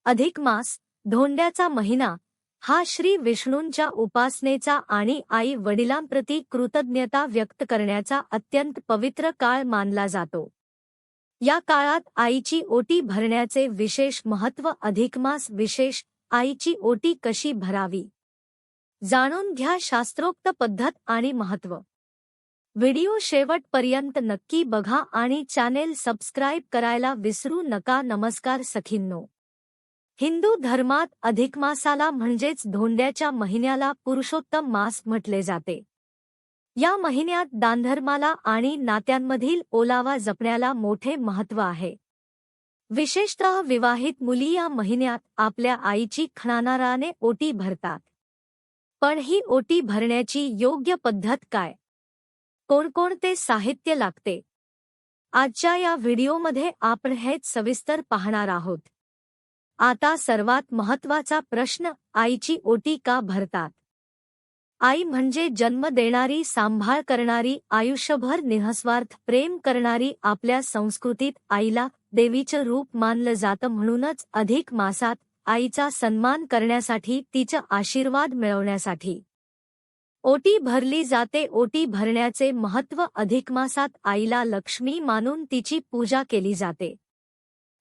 अधिक मास, धोंड्याचा महिना, हा श्री विष्णूंच्या उपासनेचा आणि आई वडिलांप्रती कृतज्ञता व्यक्त करण्याचा अत्यंत पवित्र काळ मानला जातो. या काळात आईची ओटी भरण्याचे विशेष महत्त्व. अधिक मास विशेष, आईची ओटी कशी भरावी जाणून घ्या. शास्त्रोक्त पद्धत आणि महत्त्व. व्हिडिओ शेवटपर्यंत नक्की बघा आणि चॅनेल सबस्क्राईब करायला विसरू नका. नमस्कार सखींनो. हिंदू धर्मात अधिक मासाला म्हणजेच धोंड्याच्या महिन्याला पुरुषोत्तम मास म्हटले जाते. या महिन्यात दानधर्माला आणि नात्यांमधील ओलावा जपण्याला मोठे महत्त्व आहे. विशेषतः विवाहित मुली या महिन्यात आपल्या आईची खणानाराने ओटी भरतात. पण ही ओटी भरण्याची योग्य पद्धत काय? कोणकोणते साहित्य लागते? आजच्या या व्हिडिओमध्ये आपण हेच सविस्तर पाहणार आहोत. आता सर्वात महत्त्वाचा प्रश्न, आईची ओटी का भरतात? आई म्हणजे जन्म देणारी, सांभाळ करणारी, आयुष्यभर निःस्वार्थ प्रेम करणारी. आपल्या संस्कृतीत आईला देवीचं रूप मानलं जातं. म्हणूनच अधिक मासात आईचा सन्मान करण्यासाठी, तिचा आशीर्वाद मिळवण्यासाठी ओटी भरली जाते. ओटी भरण्याचे महत्त्व. अधिक मासात आईला लक्ष्मी मानून तिची पूजा केली जाते.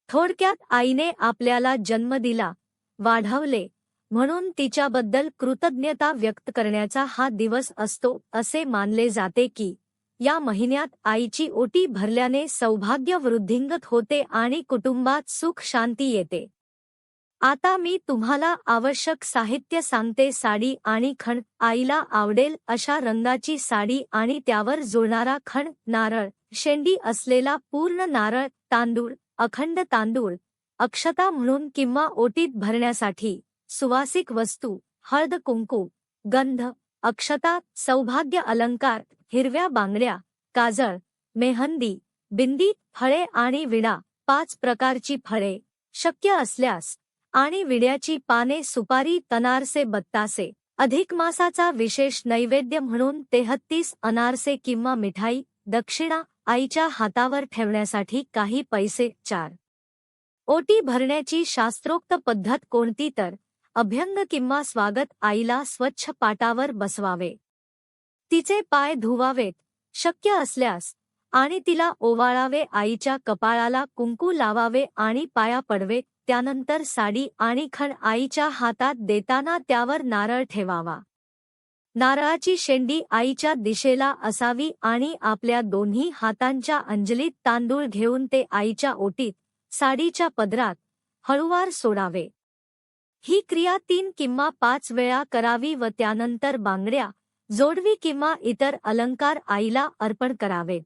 थोडक्यात आईने आपल्याला जन्म दिला, वाढवले, म्हणून तिच्याबद्दल कृतज्ञता व्यक्त करण्याचा हा दिवस असतो. असे मानले जाते की या महिन्यात आईची ओटी भरल्याने सौभाग्य वृद्धिंगत होते आणि कुटुंबात सुख शांती येते. आता मी तुम्हाला आवश्यक साहित्य सांगते. साडी आणि खण. आईला आवडेल अशा रंगाची साडी आणि त्यावर जुळणारा खण, नारळ, शेंडी असलेला पूर्ण नारळ, तांदूळ, अखंड तांदूळ, अक्षता म्हणून किंवा ओटीत भरण्यासाठी सुवासिक वस्तू, हळद, कुंकू, गंध, अक्षता, सौभाग्य अलंकार, हिरव्या बांगड्या, काजळ, मेहंदी, बिंदी, फळे आणि विडा. 5 प्रकारची फळे शक्य असल्यास, आणि विड्याची पाने, सुपारी, तनारसे, बत्तासे. अधिक मासाचा विशेष नैवेद्य म्हणून 33 अनारसे किंवा मिठाई. दक्षिणा, आईच्या हातावर ठेवण्यासाठी काही पैसे. 4. ओटी भरण्याची शास्त्रोक्त पद्धत कोणती तर अभ्यंग किंवा स्वागत. आईला स्वच्छ पाटावर बसवावे, तिचे पाय धुवावेत शक्य असल्यास, आणि तिला ओवाळावे. आईच्या कपाळाला कुंकू लावावे आणि पाया पडवे. त्यानंतर साडी आणि खण आईच्या हातात देताना त्यावर नारळ ठेवावा. नारळाची शेंडी आईच्या दिशेला असावी आणि आपल्या दोन्ही हातांच्या अंजलीत तांदूळ घेऊन ते आईच्या ओटीत, साडीच्या पदरात हळूवार सोडावे. ही क्रिया 3 किंवा 5 वेळा करावी व त्यानंतर बांगड्या, जोडवी किंवा इतर अलंकार आईला अर्पण करावेत.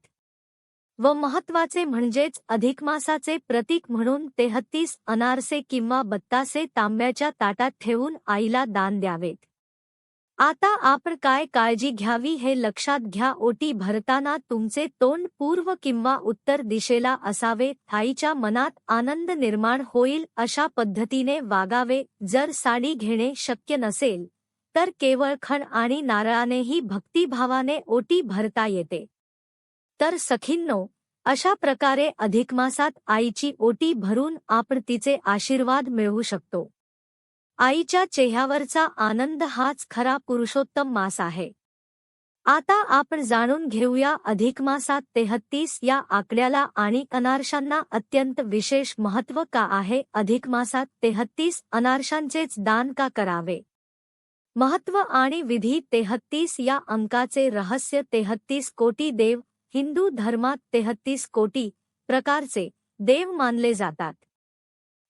व महत्त्वाचे म्हणजेच अधिक मासाचे प्रतीक म्हणून 33 अनारसे किंवा बत्तासे तांब्याच्या ताटात ठेवून आईला दान द्यावेत. आता आपण काय काळजी घ्यावी हे लक्षात घ्या. ओटी भरताना तुमचे तोंड पूर्व किंवा उत्तर दिशेला असावे. आईच्या मनात आनंद निर्माण होईल अशा पद्धतीने वागावे. जर साडी घेणे शक्य नसेल तर केवळ खण आणि नारळानेही भक्तिभावाने ओटी भरता येते. तर सखींनो, अशा प्रकारे अधिक मासात आईची ओटी भरून आपण तिचे आशीर्वाद मिळवू शकतो. आईच्या चेहऱ्यावरचा आनंद हाच खरा पुरुषोत्तम मास आहे. आता आपण जाणून घेऊया अधिक मासात 33 या आकड्याला आणि अनारशांना अत्यंत विशेष महत्त्व का आहे. अधिक मासात 33 अनारशांचेच दान का करावे? महत्त्व आणि विधी. 33 या अंकाचे रहस्य. 33 कोटी देव. हिंदू धर्मात 33 कोटी प्रकारचे देव मानले जातात.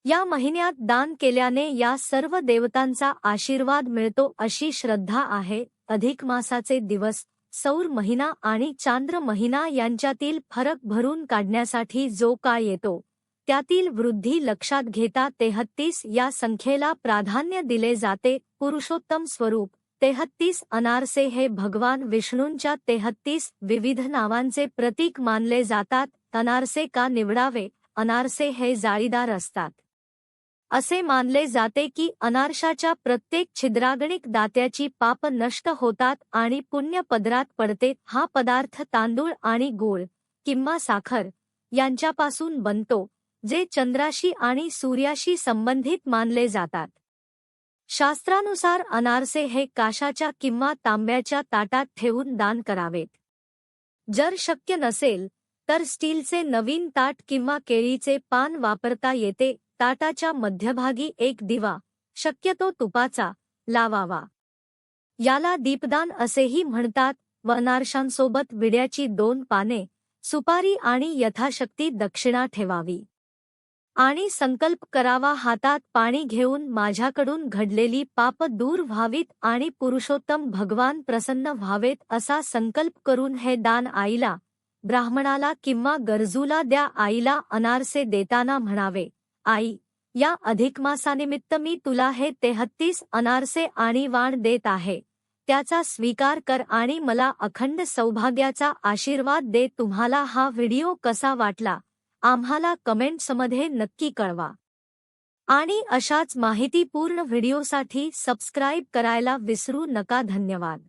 या महिन्यात दान केल्याने या सर्व देवतांचा आशीर्वाद मिळतो अशी श्रद्धा आहे. अधिक मासाचे दिवस, सौर महिना आणि चांद्र महिना यांच्यातील फरक भरून काढण्यासाठी जो काळ येतो, त्यातील वृद्धी लक्षात घेता 33 या संख्येला प्राधान्य दिले जाते. पुरुषोत्तम स्वरूप. 33 अनारसे हे भगवान विष्णूंच्या 33 विविध नावांचे प्रतीक मानले जातात. अनारसे का निवडावे? अनारसे हे जाळीदार असतात. असे मानले जाते की अनारशाच्या प्रत्येक छिद्रागणिक दात्याची पाप नष्ट होतात आणि पुण्य पदरात पडते. हा पदार्थ तांदूळ आणि गूळ किंवा साखर यांच्यापासून बनतो. जे चंद्राशी आणि सूर्याशी संबंधित मानले जातात. शास्त्रानुसार अनारसे हे काशाच्या किंवा तांब्याच्या ताटात ठेवून दान करावेत. जर शक्य नसेल तर स्टीलचे नवीन ताट किंवा केळीचे पान वापरता येते. ताटाच्या मध्यभागी एक दिवा, शक्यतो तुपाचा, लावावा. याला दीपदान असेही म्हणतात. व अनारशांसोबत विड्याची 2 पाने, सुपारी आणि यथाशक्ती दक्षिणा ठेवावी. आणि संकल्प करावा, हातात पाणी घेऊन माझ्याकडून घडलेली पाप दूर व्हावीत आणि पुरुषोत्तम भगवान प्रसन्न व्हावेत असा संकल्प करून हे दान आईला, ब्राह्मणाला किंवा गरजूला द्या. आईला अनारसे देताना म्हणावे, आई, या अधिक मासानिमित्त मी तुला हे 33 अनारसे आणि वाण देत आहे. त्याचा स्वीकार कर आणि मला अखंड सौभाग्याचा आशीर्वाद दे. तुम्हाला हा व्हिडिओ कसा वाटला आम्हाला कमेंट्समध्ये नक्की कळवा. आणि अशाच माहितीपूर्ण व्हिडिओसाठी सबस्क्राईब करायला विसरू नका. धन्यवाद.